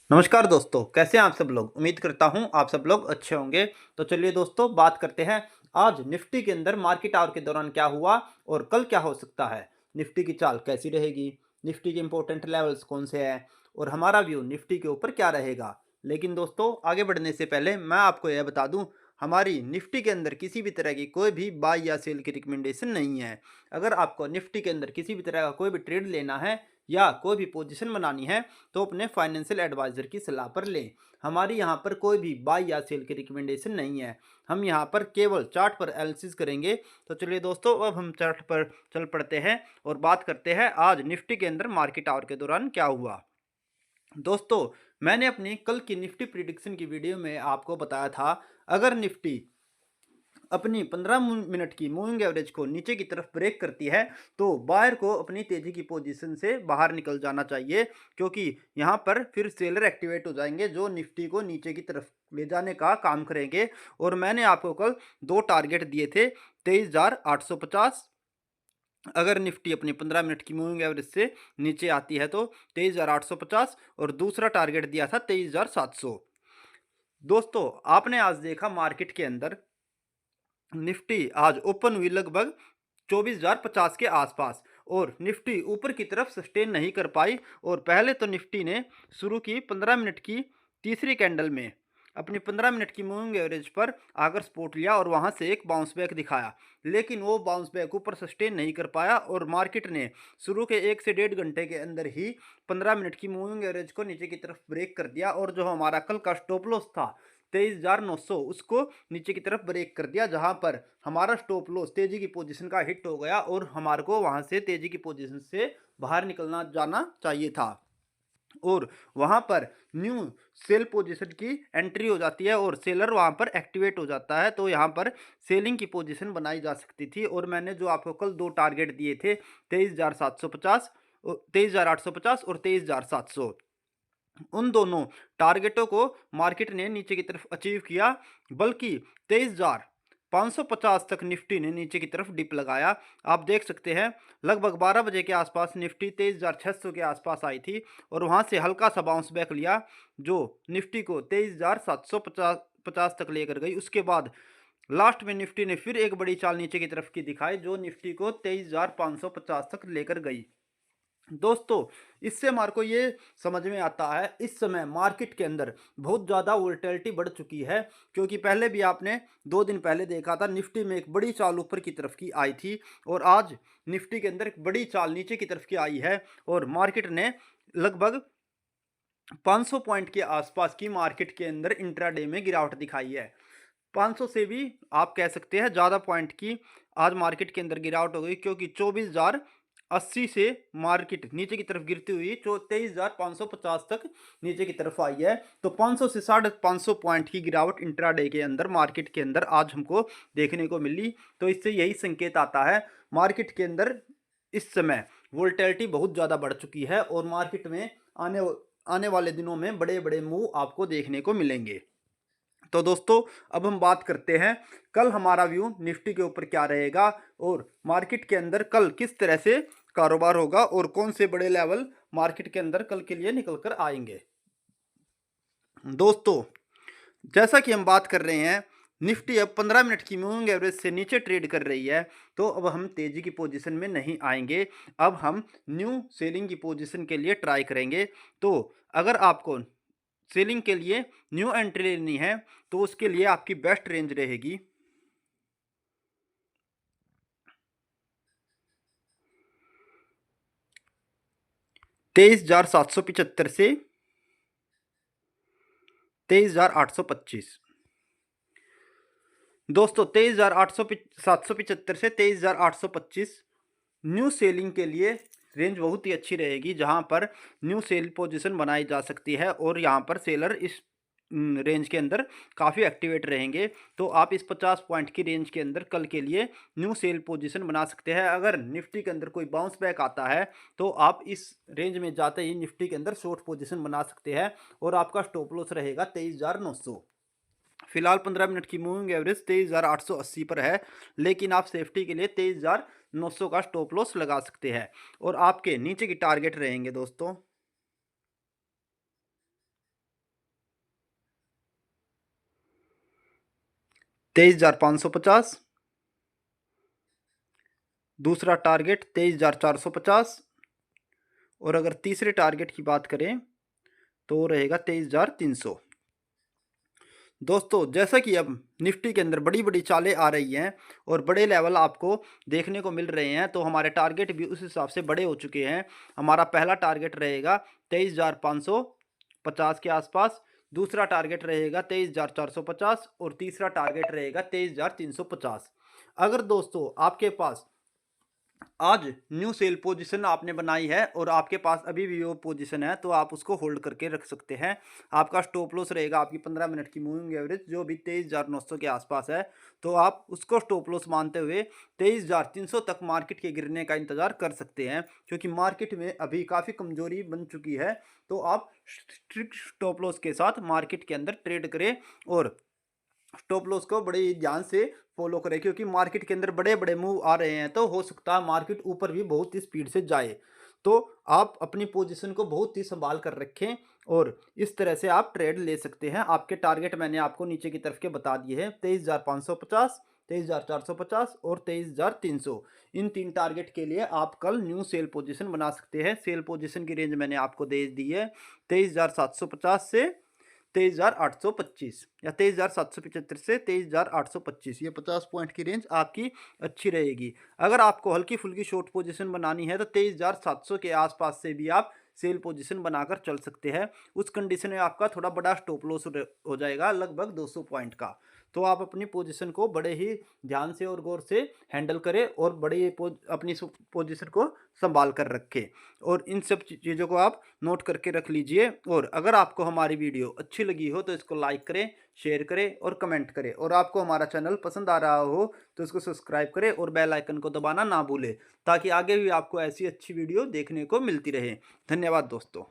नमस्कार दोस्तों, कैसे हैं आप सब लोग। उम्मीद करता हूं आप सब लोग अच्छे होंगे। तो चलिए दोस्तों, बात करते हैं आज निफ्टी के अंदर मार्केट आवर के दौरान क्या हुआ और कल क्या हो सकता है। निफ्टी की चाल कैसी रहेगी, निफ्टी के इंपॉर्टेंट लेवल्स कौन से हैं और हमारा व्यू निफ्टी के ऊपर क्या रहेगा। लेकिन दोस्तों, आगे बढ़ने से पहले मैं आपको यह बता दूं, हमारी निफ्टी के अंदर किसी भी तरह की कोई भी बाय या सेल की रिकमेंडेशन नहीं है। अगर आपको निफ्टी के अंदर किसी भी तरह का कोई भी ट्रेड लेना है या कोई भी पोजीशन बनानी है तो अपने फाइनेंशियल एडवाइज़र की सलाह पर लें। हमारी यहाँ पर कोई भी बाय या सेल की रिकमेंडेशन नहीं है। हम यहाँ पर केवल चार्ट पर एनालिसिस करेंगे। तो चलिए दोस्तों, अब हम चार्ट पर चल पड़ते हैं और बात करते हैं आज निफ्टी के अंदर मार्केट आवर के दौरान क्या हुआ। दोस्तों, मैंने अपनी कल की निफ्टी प्रिडिक्शन की वीडियो में आपको बताया था, अगर निफ्टी अपनी 15 मिनट की मूविंग एवरेज को नीचे की तरफ ब्रेक करती है तो बायर को अपनी तेजी की पोजीशन से बाहर निकल जाना चाहिए, क्योंकि यहाँ पर फिर सेलर एक्टिवेट हो जाएंगे जो निफ्टी को नीचे की तरफ ले जाने का काम करेंगे। और मैंने आपको कल दो टारगेट दिए थे, 23,850। अगर निफ्टी अपनी 15 मिनट की मूविंग एवरेज से नीचे आती है तो 23,850, और दूसरा टारगेट दिया था 23,700। दोस्तों, आपने आज देखा मार्केट के अंदर निफ्टी आज ओपन हुई लगभग 24,050 के आसपास, और निफ्टी ऊपर की तरफ सस्टेन नहीं कर पाई। और पहले तो निफ्टी ने शुरू की 15 मिनट की तीसरी कैंडल में अपनी 15 मिनट की मूविंग एवरेज पर आकर सपोर्ट लिया और वहां से एक बाउंस बैक दिखाया, लेकिन वो बाउंस बैक ऊपर सस्टेन नहीं कर पाया और मार्केट ने शुरू के 1 से 1.5 घंटे के अंदर ही 15 मिनट की मूविंग एवरेज को नीचे की तरफ ब्रेक कर दिया। और जो हमारा कल का स्टॉप लॉस था 23,900, उसको नीचे की तरफ ब्रेक कर दिया, जहां पर हमारा स्टॉप लॉस तेजी की पोजीशन का हिट हो गया और हमारे को वहां से तेजी की पोजीशन से बाहर निकलना जाना चाहिए था। और वहां पर न्यू सेल पोजीशन की एंट्री हो जाती है और सेलर वहां पर एक्टिवेट हो जाता है, तो यहां पर सेलिंग की पोजीशन बनाई जा सकती थी। और मैंने जो आपको कल दो टारगेट दिए थे, 23,750, 23,850 और 23,700, उन दोनों टारगेटों को मार्केट ने नीचे की तरफ अचीव किया। बल्कि 23,550 तक निफ्टी ने नीचे की तरफ डिप लगाया। आप देख सकते हैं, लगभग 12 बजे के आसपास निफ्टी 23,600 के आसपास आई थी और वहां से हल्का सा बाउंस बैक लिया, जो निफ्टी को 23,750 तक लेकर गई। उसके बाद लास्ट में निफ्टी ने फिर एक बड़ी चाल नीचे की तरफ की दिखाई, जो निफ्टी को 23,550 तक लेकर गई। दोस्तों, इससे हमारे को ये समझ में आता है, इस समय मार्केट के अंदर बहुत ज़्यादा वोलेटिलिटी बढ़ चुकी है। क्योंकि पहले भी आपने 2 दिन पहले देखा था, निफ्टी में एक बड़ी चाल ऊपर की तरफ की आई थी और आज निफ्टी के अंदर एक बड़ी चाल नीचे की तरफ की आई है। और मार्केट ने लगभग 500 पॉइंट के आसपास की मार्केट के अंदर इंट्राडे में गिरावट दिखाई है। 500 से भी आप कह सकते हैं ज़्यादा पॉइंट की आज मार्केट के अंदर गिरावट हो गई, क्योंकि 24,080 से मार्केट नीचे की तरफ गिरती हुई 23,550 तक नीचे की तरफ आई है। तो 500 से 550 पॉइंट की गिरावट इंट्राडे के अंदर मार्केट के अंदर आज हमको देखने को मिली। तो इससे यही संकेत आता है, मार्केट के अंदर इस समय वोलेटिलिटी बहुत ज़्यादा बढ़ चुकी है और मार्केट में आने आने वाले दिनों में बड़े बड़े मूव आपको देखने को मिलेंगे। तो दोस्तों, अब हम बात करते हैं कल हमारा व्यू निफ्टी के ऊपर क्या रहेगा और मार्केट के अंदर कल किस तरह से कारोबार होगा और कौन से बड़े लेवल मार्केट के अंदर कल के लिए निकल कर आएंगे। दोस्तों, जैसा कि हम बात कर रहे हैं, निफ्टी अब 15 मिनट की मूविंग एवरेज से नीचे ट्रेड कर रही है, तो अब हम तेजी की पोजीशन में नहीं आएंगे। अब हम न्यू सेलिंग की पोजीशन के लिए ट्राई करेंगे। तो अगर आपको सेलिंग के लिए न्यू एंट्री लेनी है तो उसके लिए आपकी बेस्ट रेंज रहेगी 23,775 से 23,825। दोस्तों, 23,775 से 23,825 न्यू सेलिंग के लिए रेंज बहुत ही अच्छी रहेगी, जहां पर न्यू सेल पोजीशन बनाई जा सकती है और यहां पर सेलर इस रेंज के अंदर काफ़ी एक्टिवेट रहेंगे। तो आप इस 50 पॉइंट की रेंज के अंदर कल के लिए न्यू सेल पोजीशन बना सकते हैं। अगर निफ्टी के अंदर कोई बाउंस बैक आता है तो आप इस रेंज में जाते ही निफ्टी के अंदर शॉर्ट पोजीशन बना सकते हैं और आपका स्टॉप लॉस रहेगा 23,900। फिलहाल 15 मिनट की मूविंग एवरेज 23,880 पर है, लेकिन आप सेफ्टी के लिए 23,900 का स्टॉप लॉस लगा सकते हैं। और आपके नीचे की टारगेट रहेंगे दोस्तों 23,550। दूसरा टारगेट 23,450 और अगर तीसरे टारगेट की बात करें तो रहेगा 23,300। दोस्तों जैसा कि अब निफ्टी के अंदर बड़ी बड़ी चालें आ रही हैं और बड़े लेवल आपको देखने को मिल रहे हैं, तो हमारे टारगेट भी उस हिसाब से बड़े हो चुके हैं। हमारा पहला टारगेट रहेगा 23,550 के आसपास, दूसरा टारगेट रहेगा 23,450 और तीसरा टारगेट रहेगा 23,350। अगर दोस्तों आपके पास आज न्यू सेल पोजीशन आपने बनाई है और आपके पास अभी भी वो पोजीशन है, तो आप उसको होल्ड करके रख सकते हैं। आपका स्टॉप लॉस रहेगा आपकी 15 मिनट की मूविंग एवरेज जो भी 23,900 के आसपास है, तो आप उसको स्टॉप लॉस मानते हुए 23,300 तक मार्केट के गिरने का इंतजार कर सकते हैं, क्योंकि मार्केट में अभी काफ़ी कमजोरी बन चुकी है। तो आप स्ट्रिक्ट स्टॉप लॉस के साथ मार्केट के अंदर ट्रेड करें और स्टॉप लॉस को बड़े ध्यान से फॉलो करें, क्योंकि मार्केट के अंदर बड़े बड़े मूव आ रहे हैं, तो हो सकता है मार्केट ऊपर भी बहुत ही स्पीड से जाए। तो आप अपनी पोजीशन को बहुत ही संभाल कर रखें और इस तरह से आप ट्रेड ले सकते हैं। आपके टारगेट मैंने आपको नीचे की तरफ के बता दिए हैं, 23,550, 23,450 और 23,300। इन तीन टारगेट के लिए आप कल न्यू सेल पोजीशन बना सकते हैं। सेल पोजीशन की रेंज मैंने आपको दे दी है 23,750 से 23,825 या 23,775 से 23,825। ये 50 पॉइंट की रेंज आपकी अच्छी रहेगी। अगर आपको हल्की फुल्की शॉर्ट पोजीशन बनानी है तो 23,700 के आसपास से भी आप सेल पोजीशन बनाकर चल सकते हैं। उस कंडीशन में आपका थोड़ा बड़ा स्टॉप लॉस हो जाएगा, लगभग 200 पॉइंट का। तो आप अपनी पोजीशन को बड़े ही ध्यान से और गौर से हैंडल करें और अपनी पोजीशन को संभाल कर रखें और इन सब चीज़ों को आप नोट करके रख लीजिए। और अगर आपको हमारी वीडियो अच्छी लगी हो तो इसको लाइक करें, शेयर करें और कमेंट करें, और आपको हमारा चैनल पसंद आ रहा हो तो इसको सब्सक्राइब करें और बेल आइकन को दबाना ना भूलें, ताकि आगे भी आपको ऐसी अच्छी वीडियो देखने को मिलती रहे। धन्यवाद दोस्तों।